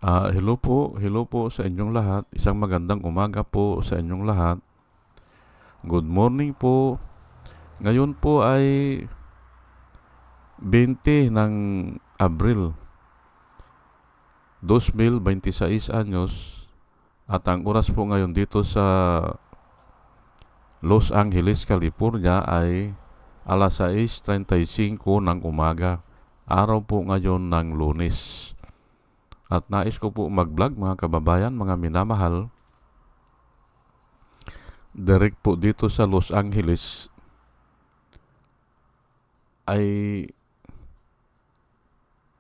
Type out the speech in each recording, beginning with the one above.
Hello po sa inyong lahat. Isang magandang umaga po sa inyong lahat. Good morning po. Ngayon po ay 20 ng Abril 2026 anyos at ang oras po ngayon dito sa Los Angeles, California ay alas 6:35 ng umaga. Araw po ngayon ng Lunes. At nais ko po mag-vlog mga kababayan, mga minamahal. Direct po dito sa Los Angeles ay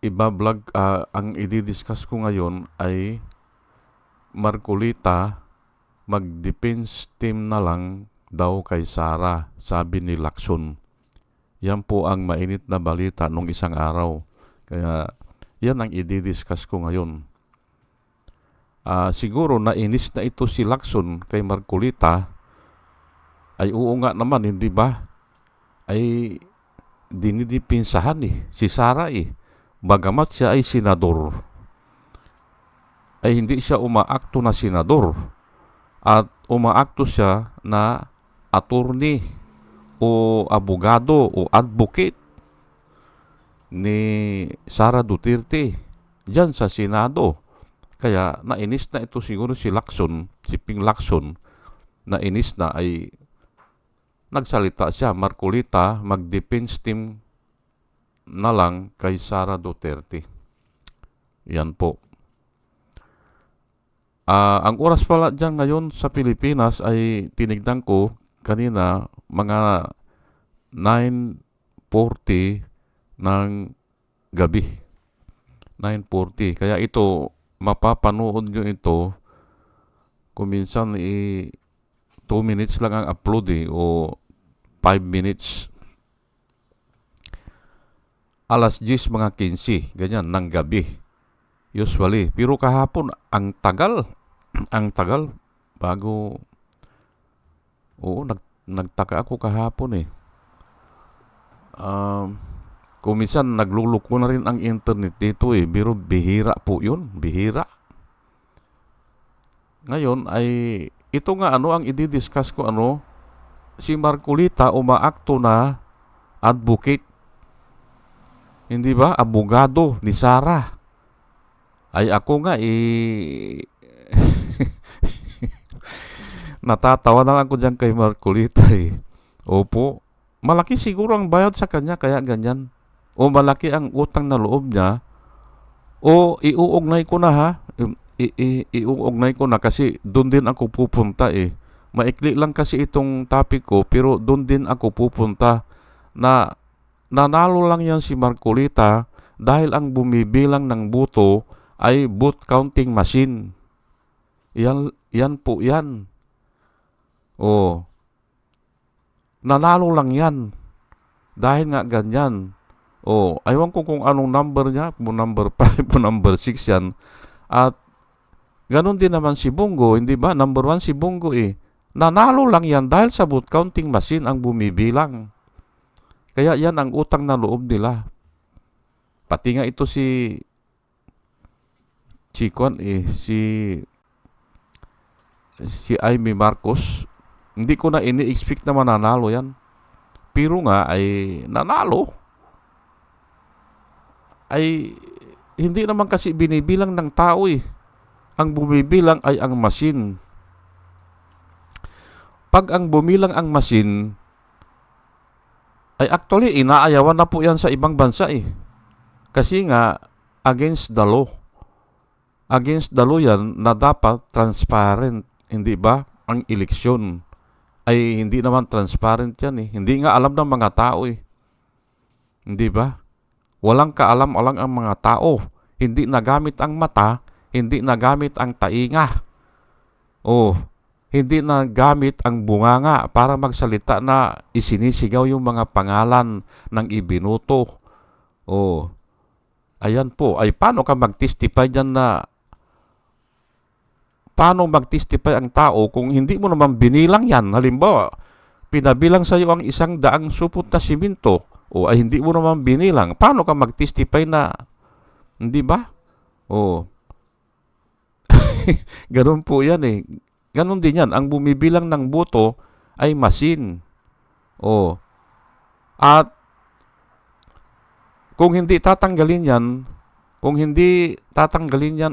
iba-vlog. Ang i-discuss ko ngayon ay Marcolita mag-defense team na lang daw kay Sara, sabi ni Lacson. Yan po ang mainit na balita nung isang araw. Kaya yan ang i-discuss ko ngayon. Siguro nainis na ito si Lacson kay Marcolita. Ay oo nga naman, hindi ba? Ay dinidipinsahan si Sara Bagamat siya ay senador, ay hindi siya umaakto na senador at umaakto siya na attorney o abogado o advocate ni Sara Duterte dyan sa Senado. Kaya nainis na ito siguro si Lacson, si Ping Lacson, nainis na ay nagsalita siya, Marcolita mag-defense team na lang kay Sara Duterte. Yan po. Ang oras pala dyan ngayon sa Pilipinas ay tinignan ko kanina mga 9:40 ng gabi. 9:40. Kaya ito, mapapanood nyo ito kung minsan 2 minutes lang ang upload o 5 minutes. Alas 10 mga 15, ganyan, ng gabi. Usually. Pero kahapon, ang tagal. Ang tagal. Bago, nagtaka ako kahapon Kung minsan, nagluloko na rin ang internet dito Pero bihira po yun. Bihira. Ngayon ay, ito nga ang i-discuss ko si Marcolita umaakto na advocate. Hindi ba? Abogado ni Sara. Ay ako nga natatawa na lang ko dyan kay Marcolita Opo. Malaki siguro ang bayad sa kanya kaya ganyan. O malaki ang utang na loob niya. O iuugnay ko na ha. Iuugnay ko na kasi doon din ako pupunta Maikli lang kasi itong topic ko pero doon din ako pupunta na nanalo lang yan si Marcolita dahil ang bumibilang ng boto ay vote counting machine. Yan po yan. Nanalo lang yan. Dahil nga ganyan. Aywan ko kung anong number niya, kung number 5 o number 6 yan. At ganon din naman si Bongo, hindi ba? Number 1 si Bongo Nanalo lang yan dahil sa vote counting machine ang bumibilang. Kaya yan ang utang na loob nila. Pati nga ito si Amy Marcos, hindi ko na ini-expect na mananalo yan. Pero nga ay nanalo. Ay hindi naman kasi binibilang ng tao Ang bumibilang ay ang machine. Pag ang bumilang ang machine, ay actually inaayawan na po yan sa ibang bansa Kasi nga against the law. Against the law yan na dapat transparent, hindi ba? Ang eleksyon ay hindi naman transparent yan Hindi nga alam ng mga tao Hindi ba? Walang kaalam-alam ang mga tao. Hindi nagamit ang mata, hindi nagamit ang tainga. Hindi nagamit ang bunganga para magsalita na isinisigaw yung mga pangalan ng ibinuto. Ayan po. Ay paano ka mag-testify dyan paano mag-testify ang tao kung hindi mo naman binilang yan? Halimbawa, pinabilang sa iyo ang 100 supot na simento ay hindi mo naman binilang. Paano ka mag-testify na, hindi ba? Ganun po yan eh. Ganun din yan. Ang bumibilang ng boto ay machine. Oh. At kung hindi tatanggalin yan,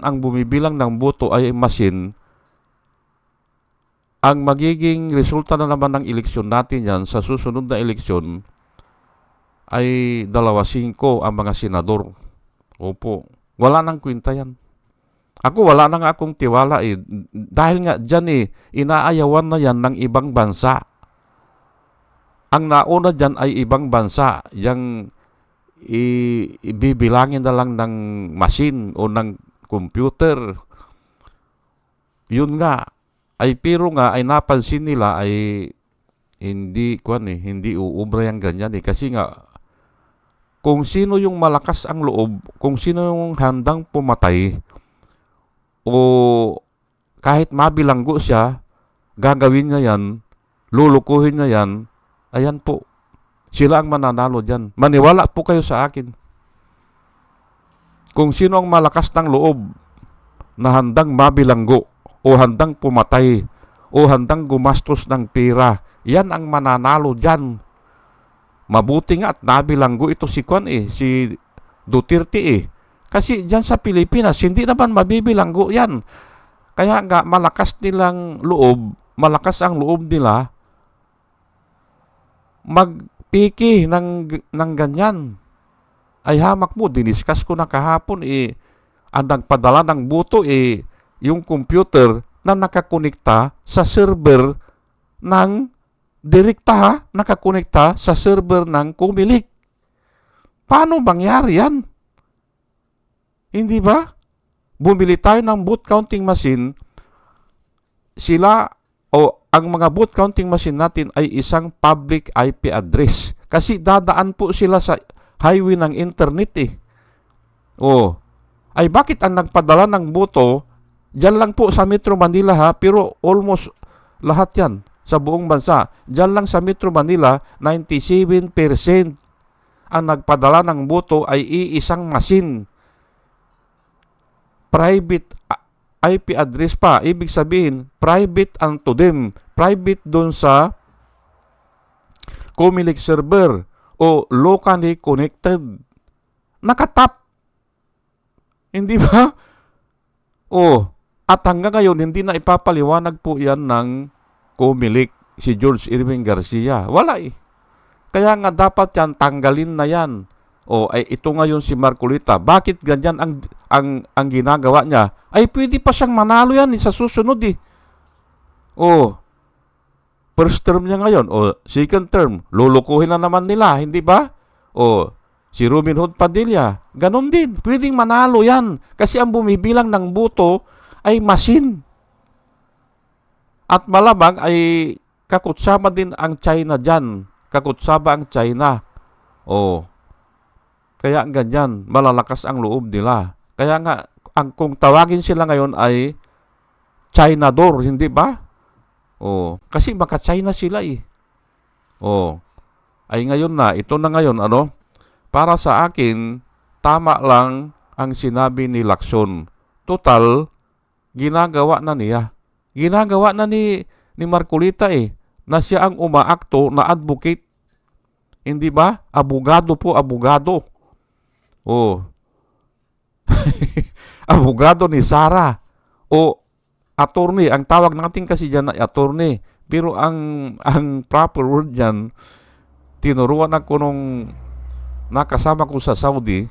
ang bumibilang ng boto ay machine, ang magiging resulta na naman ng eleksyon natin yan sa susunod na eleksyon ay 2-5 ang mga senador. Opo. Wala nang kwenta yan. Ako wala na nga akong tiwala eh. Dahil nga dyan eh, inaayawan na yan ng ibang bansa. Ang nauna dyan ay ibang bansa. Yang ibibilangin na lang ng machine o ng computer. Yun nga. Pero nga ay napansin nila ay hindi uubra yung ganyan eh. Kasi nga, kung sino yung malakas ang loob, kung sino yung handang pumatay, o kahit mabilanggo siya, gagawin niya yan, lulukuhin niya yan, ayan po, sila ang mananalo dyan. Maniwala po kayo sa akin. Kung sino ang malakas ng loob na handang mabilanggo, o handang pumatay, o handang gumastos ng pera, yan ang mananalo dyan. Mabuti nga at nabilanggo ito si Duterte eh. Kasi dyan sa Pilipinas, hindi naman mabibilanggo yan. Kaya nga malakas ang loob nila magpiki ng ganyan. Ay hamak mo, diniskas ko na kahapon ang nagpadala ng boto yung computer na nakakonekta sa server ng nakakonekta sa server ng Comelec. Paano mangyari yan? Hindi ba? Bumili tayo ng vote counting machine, ang mga vote counting machine natin ay isang public IP address. Kasi dadaan po sila sa highway ng internet eh. Ay bakit ang nagpadala ng boto, dyan lang po sa Metro Manila ha, pero almost lahat yan sa buong bansa. Dyan lang sa Metro Manila, 97% ang nagpadala ng boto ay iisang machine. Private IP address pa. Ibig sabihin, private unto them. Private doon sa Comelec server o locally connected. Nakatap. Hindi ba? At hanggang ngayon, hindi na ipapaliwanag po yan ng Comelec, si George Irving Garcia. Wala eh. Kaya nga dapat yan, tanggalin na yan. Ito ngayon si Marcolita. Bakit ganyan ang ginagawa niya? Ay pwede pa siyang manalo yan sa susunod eh. First term niya ngayon. Second term. Lulukuhin na naman nila. Hindi ba? Si Robin Hood Padilla. Ganon din. Pwedeng manalo yan. Kasi ang bumibilang ng boto ay machine. At malamang ay kakutsaba din ang China dyan. Kakutsaba ang China. Kaya ganyan, malalakas ang loob nila. Kaya nga, kung tawagin sila ngayon ay Chinador, hindi ba? Kasi maka-China sila eh. Ay ngayon na, ito na ngayon, para sa akin, tama lang ang sinabi ni Lacson. Total, ginagawa na niya. Ginagawa na ni Marcolita na siya ang umaakto na advocate. Hindi ba? Abogado po, abogado. Abogado ni Sara. Attorney. Ang tawag natin kasi dyan ay attorney. Pero ang proper word dyan, tinuruan ako nung nakasama ko sa Saudi,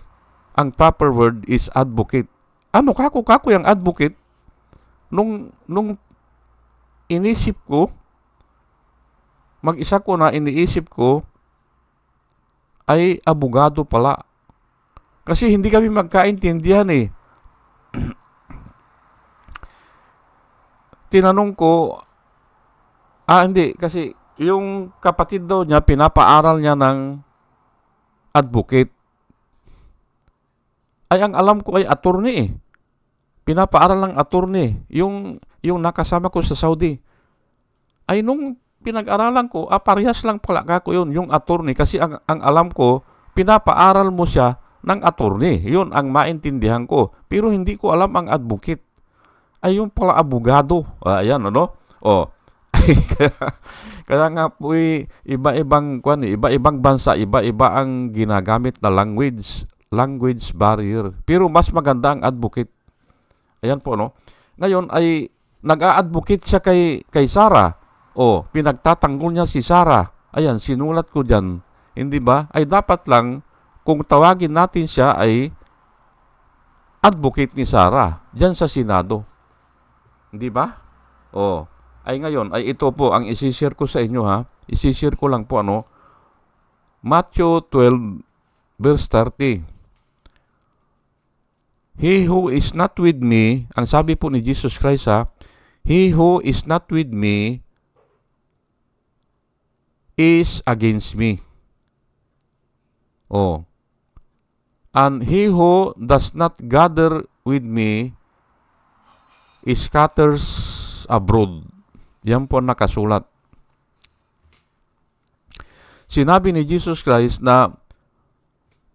ang proper word is advocate. Kako yung advocate? Nung inisip ko, mag-isa ko na iniisip ko, ay abogado pala. Kasi hindi kami magkaintindihan eh. Tinanong ko, hindi, kasi yung kapatid daw niya, pinapaaral niya ng advocate. Ay, ang alam ko ay attorney eh. Pinapaaral ng attorney. Yung nakasama ko sa Saudi. Ay, nung pinag-aralan ko, parehas lang pala ako yun, yung attorney. Kasi ang alam ko, pinapaaral mo siya ng attorney. Yun ang maintindihan ko. Pero hindi ko alam ang advocate. ay yung pala abogado. Ayan, ano? Oh. Kaya nga po iba-ibang iba-ibang bansa, iba-iba ang ginagamit na language barrier. Pero mas maganda ang advocate. Ayan po, no? Ngayon ay nag-a-advocate siya kay Sarah. O, pinagtatanggol niya si Sarah. Ayan, sinulat ko diyan. Hindi ba? Ay dapat lang kung tawagin natin siya ay advocate ni Sarah diyan sa Senado. Hindi ba? O, ay ngayon, ay ito po ang isi-share ko sa inyo ha. Isi-share ko lang po ano. Matthew 12 verse 30. He who is not with me, ang sabi po ni Jesus Christ ha, he who is not with me is against me. Oh. And he who does not gather with me is scatters abroad. Yan po nakasulat. Sinabi ni Jesus Christ na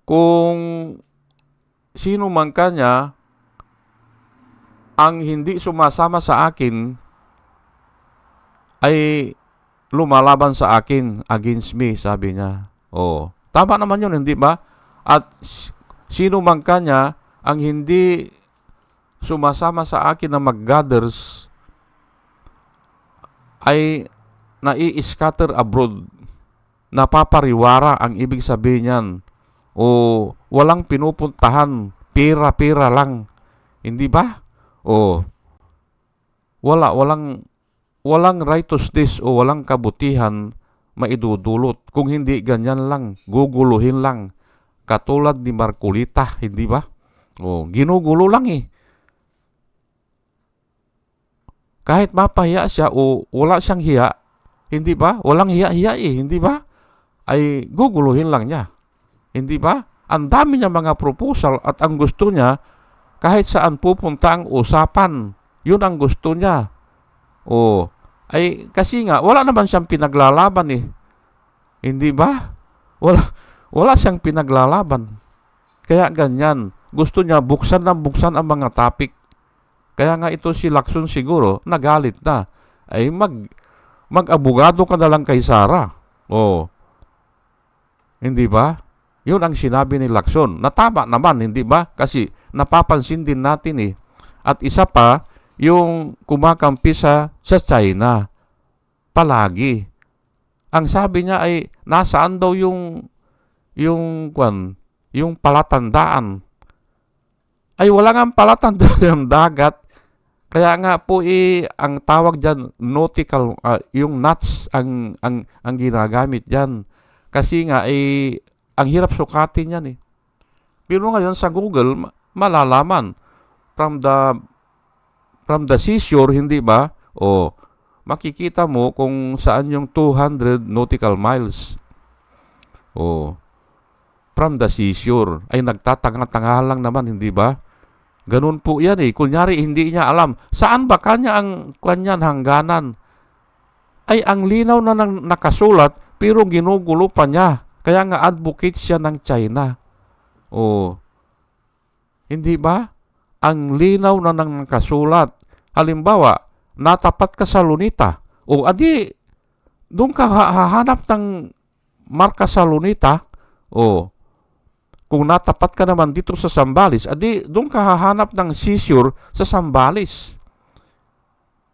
kung sino man kanya ang hindi sumasama sa akin ay lumalaban sa akin, against me, sabi niya. Oh, tama naman yun, hindi ba? At sino man kanya ang hindi sumasama sa akin na mag-gathers ay nai-scatter abroad. Napapariwara ang ibig sabihin niyan. O walang pinupuntahan, pera-pera lang. Hindi ba? O walang righteousness o walang kabutihan maidudulot. Kung hindi ganyan lang, guguluhin lang. Katulad ni Marcolita, hindi ba? O ginugulo lang eh. Kahit mapahiya siya o wala siyang hiya, hindi ba? Walang hiya-hiya eh, hindi ba? Ay guguluhin lang niya. Hindi ba? Ang dami niya mga proposal at ang gusto niya, kahit saan pupunta ang usapan, yun ang gusto niya. O, ay kasi nga, wala naman siyang pinaglalaban eh. Hindi ba? Wala siyang pinaglalaban. Kaya ganyan. Gusto niya buksan ang mga topic. Kaya nga ito si Lacson siguro, nagalit na. Ay mag-abogado ka na lang kay Sarah. O, hindi ba? Yun ang sinabi ni Lacson. Natama naman, hindi ba? Kasi napapansin din natin eh. At isa pa, yung kumakampi sa China. Palagi. Ang sabi niya ay, nasaan daw yung palatandaan. Ay wala nga palatandaan ng dagat. Kaya nga po ang tawag diyan nautical, yung knots ang ginagamit diyan. Kasi nga ang hirap sukatin yan eh. Pero ngayon sa Google malalaman from the seashore, hindi ba? O makikita mo kung saan yung 200 nautical miles. O from the seashore ay nagtatanga-tanga lang naman, hindi ba? Ganun po yan eh. Kunyari, hindi niya alam. Saan ba kanya ang kanyan hangganan? Ay, ang linaw na nakasulat, pero ginugulo pa niya. Kaya nga advocate siya ng China. O, hindi ba? Ang linaw na nakasulat. Halimbawa, natapat ka sa Lunita. O, adi, doon ka hahanap ng marka sa Lunita. O, kung natapat ka naman dito sa Zambales, adi doon ka hahanap ng seashore sa Zambales.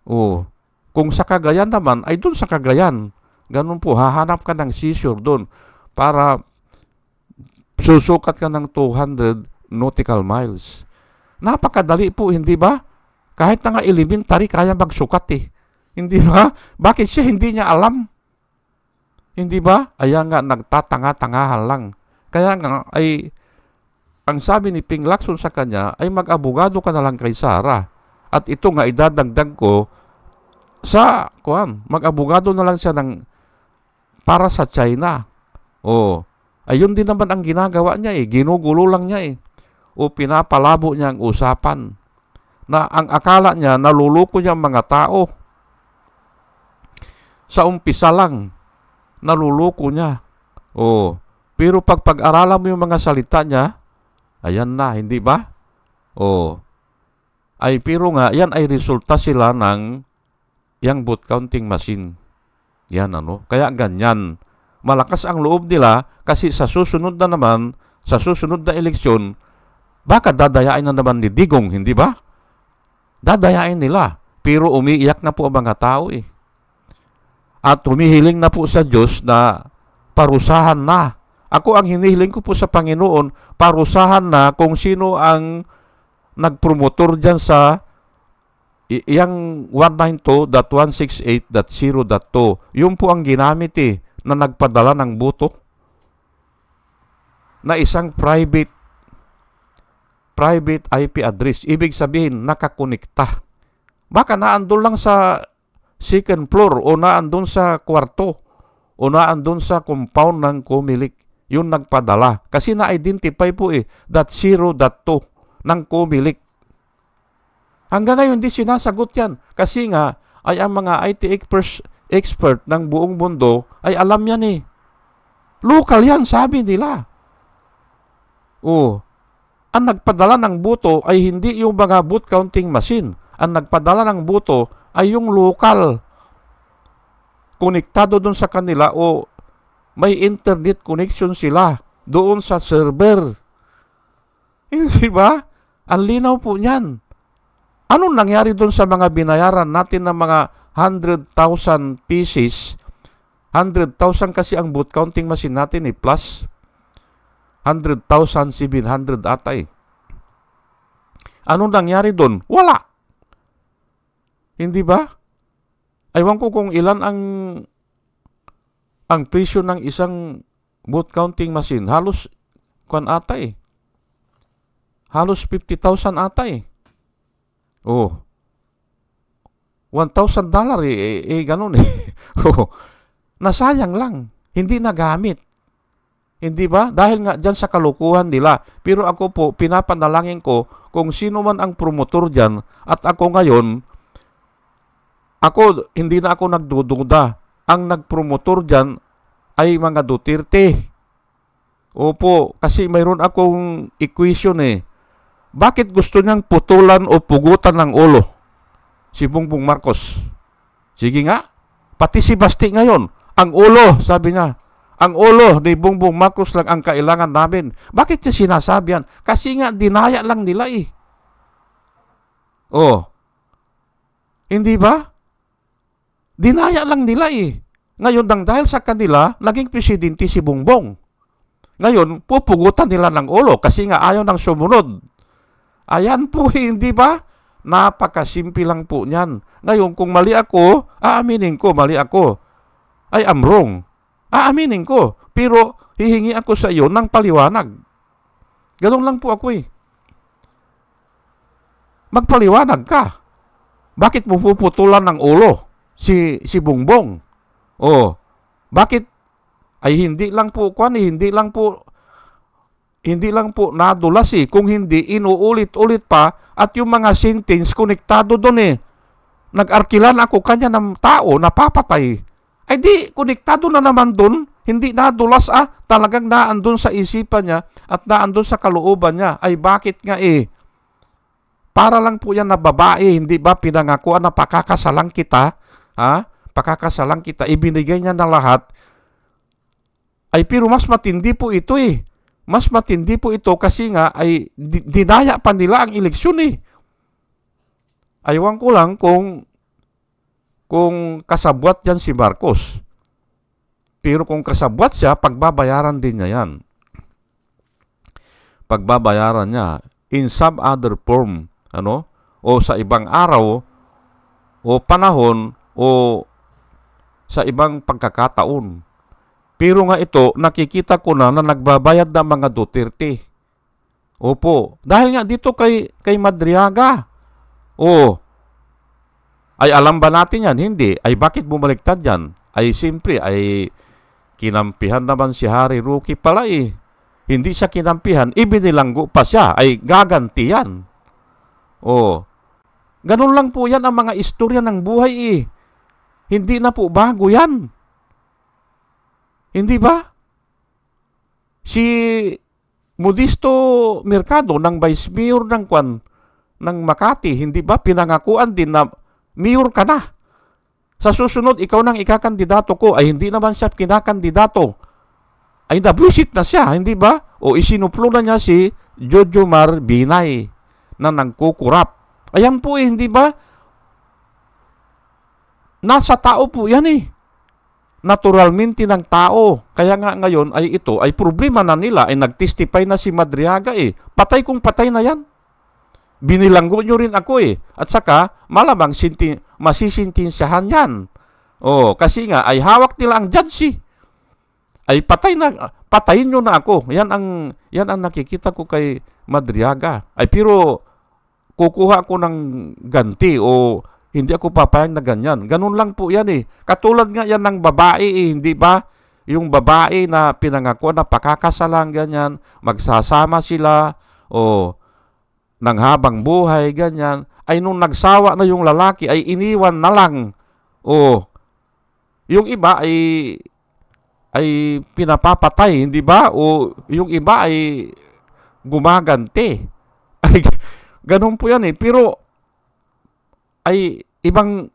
O, kung sa Cagayan naman, ay doon sa Cagayan. Ganun po, hahanap ka ng seashore doon para susukat ka ng 200 nautical miles. Napakadali po, hindi ba? Kahit na nga elementary, kaya magsukat eh. Hindi ba? Bakit siya hindi niya alam? Hindi ba? Ayan nga, nagtatanga-tangahan lang. Kaya nga ay ang sabi ni Ping Lacson sa kanya ay mag-abogado ka na lang kay Sarah. At ito nga idadagdag ko sa mag-abogado na lang siya para sa China. O, ayun din naman ang ginagawa niya eh. Ginugulo lang niya eh. O pinapalabo niya ang usapan. Na ang akala niya naluluko niya ang mga tao. Sa umpisa lang naluluko niya. O, pero pag-aralan mo yung mga salita niya, ayan na, hindi ba? O, Ay pero nga, yan ay resulta sila ng yang vote counting machine. Yan ano. Kaya ganyan. Malakas ang loob nila kasi sa susunod na naman, sa susunod na eleksyon, baka dadayain na naman ni Digong, hindi ba? Dadayain nila. Pero umiiyak na po ang mga tao eh. At humihiling na po sa Diyos na parusahan na. Ako ang hinihiling ko po sa Panginoon, parusahan na kung sino ang nagpromotor dyan sa yang 192.168.0.2. Yun po ang ginamit na nagpadala ng boto na isang private IP address. Ibig sabihin, nakakonekta. Baka naandun lang sa second floor o naandun sa kwarto o naandun sa compound ng Comelec. Yun nagpadala. Kasi na-identify po that 0.2 ng Comelec. Hanggang ngayon, hindi sinasagot yan. Kasi nga, ay ang mga IT expert ng buong mundo ay alam yan Local yan, sabi nila. Ang nagpadala ng boto ay hindi yung mga vote counting machine. Ang nagpadala ng boto ay yung local. Konektado doon sa kanila o may internet connection sila doon sa server. Hindi ba? Ang linaw po niyan. Anong nangyari doon sa mga binayaran natin ng mga 100,000 pieces? 100,000 kasi ang vote counting machine natin plus 100,700 ata Anong nangyari doon? Wala. Hindi ba? Aywan ko kung ilan ang presyo ng isang vote counting machine. Halos ata halos 50,000 ata $1,000 ganun nasayang lang. Hindi nagamit. Hindi ba? Dahil nga dyan sa kalukuhan nila. Pero ako po, pinapanalangin ko kung sino man ang promotor dyan at ako ngayon, hindi na ako nagdududa. Ang nagpromotor dyan ay mga Duterte. Opo, kasi mayroon akong equation Bakit gusto niyang putulan o pugutan ng ulo si Bongbong Marcos? Sige nga, pati si Basti ngayon, ang ulo, sabi niya, ang ulo ni Bongbong Marcos lang ang kailangan namin. Bakit niya sinasabi yan? Kasi nga, dinaya lang nila Hindi ba? Dinaya lang nila Ngayon, dahil sa kanila, naging presidente si Bongbong. Ngayon, pupugutan nila ng ulo kasi nga ayaw nang sumunod. Ayan po, hindi ba? Napakasimple lang po niyan. Ngayon, kung mali ako, aaminin ko, mali ako. I am wrong. Aaminin ko. Pero, hihingi ako sa iyo ng paliwanag. Ganun lang po ako Magpaliwanag ka. Bakit mo puputulan ng ulo si Bongbong? Bakit? Ay hindi lang po nadulas kung hindi inuulit-ulit pa at yung mga sentence konektado doon Nag-arkilan ako kanya ng tao na papatay. Ay di, konektado na naman doon. Hindi nadulas talagang naandun sa isipan niya at naandun sa kalooban niya. Ay bakit nga para lang po yan na babae, hindi ba pinangakuan na pakakasalang kita? Pakakasalang kita, ibinigay niya na lahat. Ay pero mas matindi po ito Mas matindi po ito kasi nga ay dinaya pa nila ang eleksyon Aywan ko lang kung kasabwat yan si Marcos. Pero kung kasabwat siya, pagbabayaran din niya yan. Pagbabayaran niya in some other form, o sa ibang araw, o panahon, o sa ibang pagkakataon. Pero nga ito, nakikita ko na nagbabayad ng mga Duterte. Opo. Dahil nga dito kay Madriaga. Ay alam ba natin yan? Hindi. Ay bakit bumaliktad yan? Ay simple, ay kinampihan naman si Harry Roque pala Hindi siya kinampihan, ibinilanggo pa siya. Ay gaganti yan. Ganun lang po yan ang mga istorya ng buhay Hindi na po bago yan. Hindi ba? Si Modesto Mercado ng Vice Mayor ng Makati, hindi ba? Pinangakuan din na mayor ka na. Sa susunod, ikaw nang ikakandidato ko, ay hindi naman siya kinakandidato. Ay nabuisit na siya, hindi ba? O isinuplo na niya si Jojo Mar Binay na nagkukurap. Ayan po hindi ba? Nasa tao po yan naturalmente ng tao. Kaya nga ngayon ay ito ay problema na nila ay nagtestify na si Madriaga Patay kung patay na yan. Binilanggo nyo rin ako At saka malamang masisintensyahan yan. Kasi nga ay hawak nila ang judge Ay patayin nyo na ako. Yan ang nakikita ko kay Madriaga. Ay pero kukuha ko ng ganti o hindi ako papayag na ganyan. Ganun lang po yan Katulad nga yan ng babae hindi ba? Yung babae na pinangako na pakakasalan ganyan, magsasama sila o ng habang buhay ganyan, ay nung nagsawa na yung lalaki ay iniwan na lang. Yung iba ay pinapapatay, hindi ba? O yung iba ay gumaganti. Ay ganun po yan Pero ay ibang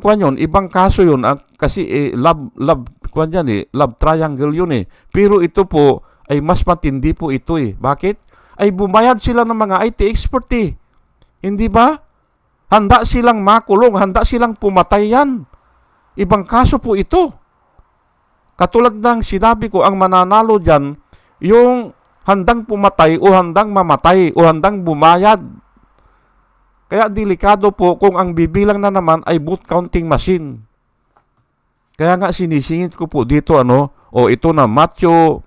kwan yun, ibang kaso yun kasi love kwan yan love triangle yun Pero ito po ay mas matindi po ito Bakit? Ay bumayad sila ng mga IT expert Hindi ba? Handa silang makulong, handa silang pumatay yan. Ibang kaso po ito. Katulad ng sinabi ko, ang mananalo dyan, yung handang pumatay o handang mamatay o handang bumayad. Kaya delikado po kung ang bibilang na naman ay vote counting machine. Kaya nga sinisingit ko po dito ito na Matthew.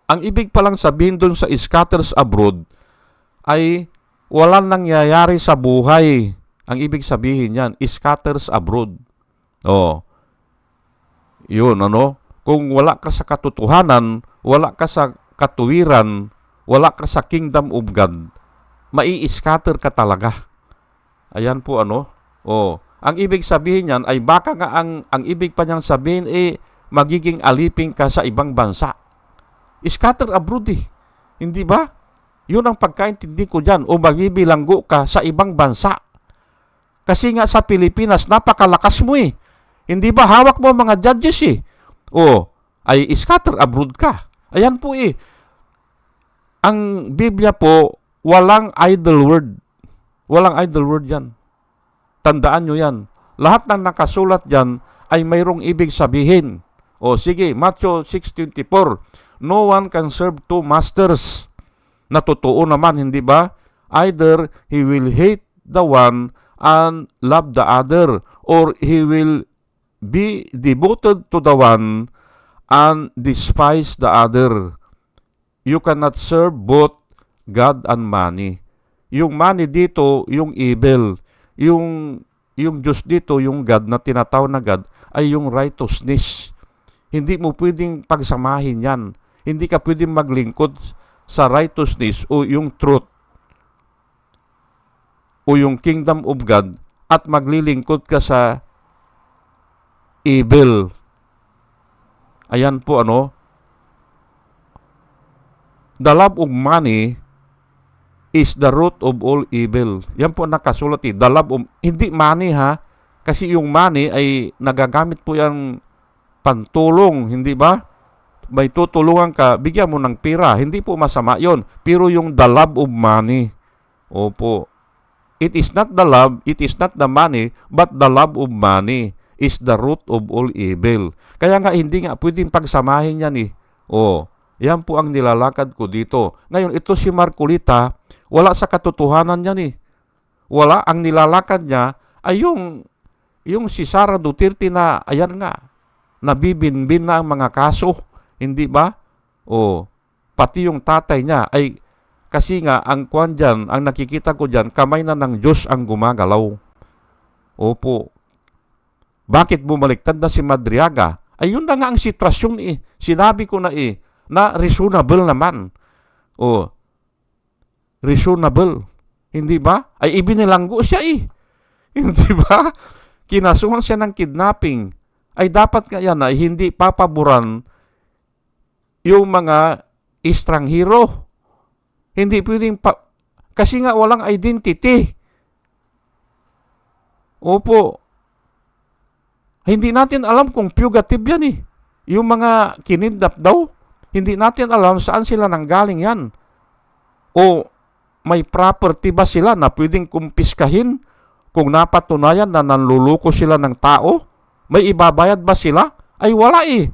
Ang ibig palang sabihin doon sa scatters abroad ay walang nangyayari sa buhay. Ang ibig sabihin yan, scatters abroad. Yun Kung wala ka sa katotohanan, wala ka sa katuwiran, wala ka sa kingdom of God, mai-scatter ka talaga. Ayan po ang ibig sabihin niyan ay baka nga ang ibig pa niyang sabihin magiging aliping ka sa ibang bansa. Scatter abroad Hindi ba? Yun ang pagkaintindi ko diyan o magbibilanggo ka sa ibang bansa. Kasi nga sa Pilipinas napakalakas mo Hindi ba hawak mo mga judges ay scatter abroad ka. Ayan po Ang Biblia po walang idle word. Walang idle word yan. Tandaan nyo yan. Lahat ng nakasulat dyan ay mayroong ibig sabihin. Sige, Matthew 6:24. No one can serve two masters. Natotoo naman, hindi ba? Either he will hate the one and love the other, or he will be devoted to the one and despise the other. You cannot serve both God and money. Yung money dito, yung evil. Yung Diyos dito, yung God na tinatawag na God, ay yung righteousness. Hindi mo pwedeng pagsamahin yan. Hindi ka pwedeng maglingkod sa righteousness o yung truth o yung kingdom of God at maglilingkod ka sa evil. Ayan po the love of money is the root of all evil. Yan po nakasulat The love of, hindi money kasi yung money ay nagagamit po yan pantulong, hindi ba? May tutulungan ka, bigyan mo ng pera. Hindi po masama yon. Pero yung the love of money, opo, it is not the love, it is not the money, but the love of money is the root of all evil. Kaya nga hindi nga pwedeng pagsamahin yan yan po ang nilalakad ko dito. Ngayon, ito si Marcolita, wala sa katotohanan yan Wala, ang nilalakad niya ay yung si Sara Duterte na, ayan nga, nabibinbin na ang mga kaso. Hindi ba? Pati yung tatay niya ay kasi nga ang kwan dyan, ang nakikita ko dyan, kamay na ng Diyos ang gumagalaw. Opo. Bakit bumaliktad na si Madriaga? Ay yun na nga ang sitwasyon Sinabi ko na na reasonable naman. Reasonable. Hindi ba? Ay ibinilanggo siya Hindi ba? Kinasuhan siya ng kidnapping. Ay dapat nga yan ay hindi papaboran yung mga estranghero. Hindi pwedeng Kasi nga walang identity. Opo. Hindi natin alam kung fugitive yan eh. Yung mga kinidnap daw, hindi natin alam saan sila nanggaling yan. O may property ba sila na pwedeng kumpiskahin kung napatunayan na nanluloko sila ng tao? May ibabayad ba sila? Ay wala eh.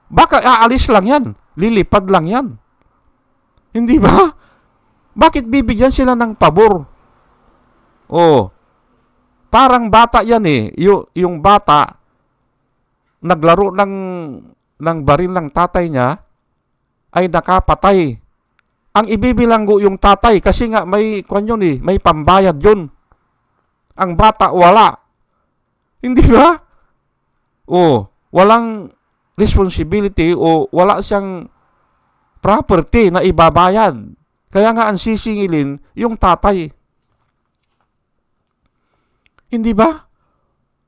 Baka aalis lang yan. Lilipad lang yan. Hindi ba? Bakit bibigyan sila ng pabor? Oh, parang bata yan eh. Yung bata, naglaro ng baril ng tatay niya, ay nakapatay. Ang ibibilanggo yung tatay kasi nga may yun eh, may pambayad yun. Ang bata wala. Hindi ba? Oh, walang responsibility o wala siyang property na ibabayad. Kaya nga ang sisingilin yung tatay. Hindi ba?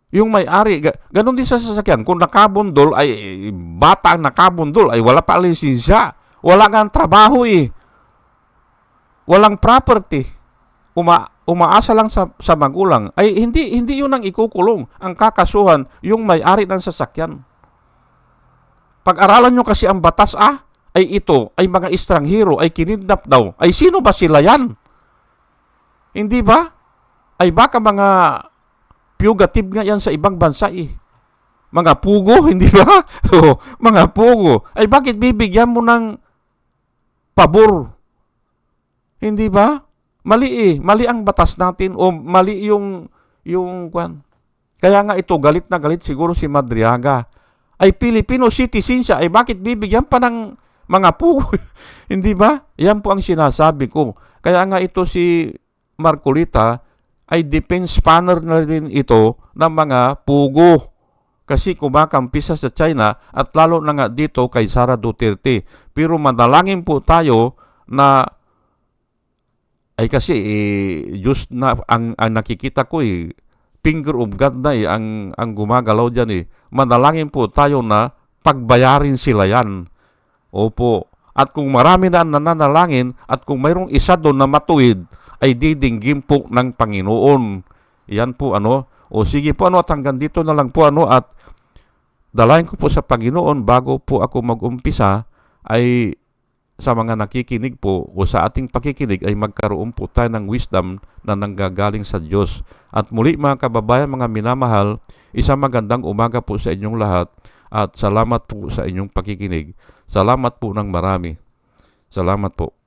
Yung may-ari, ganun din sa sasakyan. Kung nakabundol, ay bata ang nakabundol, ay wala pa lisensya. Wala nga ang trabaho eh. Walang property. Umaasa lang sa magulang. Ay hindi yun ang ikukulong. Ang kakasuhan, yung may-ari ng sasakyan. Pag-aralan nyo kasi ang batas ay ito, ay mga estranghero, ay kinidnap daw. Ay sino ba sila yan? Hindi ba? Ay baka mga fugitive nga yan sa ibang bansa eh. Mga pugo, hindi ba? Mga pugo. Ay bakit bibigyan mo ng pabor? Hindi ba? Mali eh. Mali ang batas natin o mali yung kwan. Kaya nga ito, galit na galit siguro si Madriaga. Ay Filipino citizen siya. Ay bakit bibigyan pa ng mga pugo? Hindi ba? Yan po ang sinasabi ko. Kaya nga ito si Marcolita ay defense panel na rin ito ng mga pugo. Kasi kumakampi sa China at lalo na nga dito kay Sara Duterte. Pero manalangin po tayo na ay kasi Diyos na ang nakikita ko finger of God na ang gumagalaw dyan Manalangin po tayo na pagbayarin sila yan. Opo. At kung marami na nananalangin at kung mayroong isa doon na matuwid, ay didinggin po ng Panginoon. Yan po O sige po at hanggang dito na lang po at dalayan ko po sa Panginoon bago po ako mag-umpisa ay sa mga nakikinig po o sa ating pakikinig ay magkaroon po tayo ng wisdom na nanggagaling sa Diyos. At muli mga kababayan, mga minamahal, isang magandang umaga po sa inyong lahat at salamat po sa inyong pakikinig. Salamat po ng marami. Salamat po.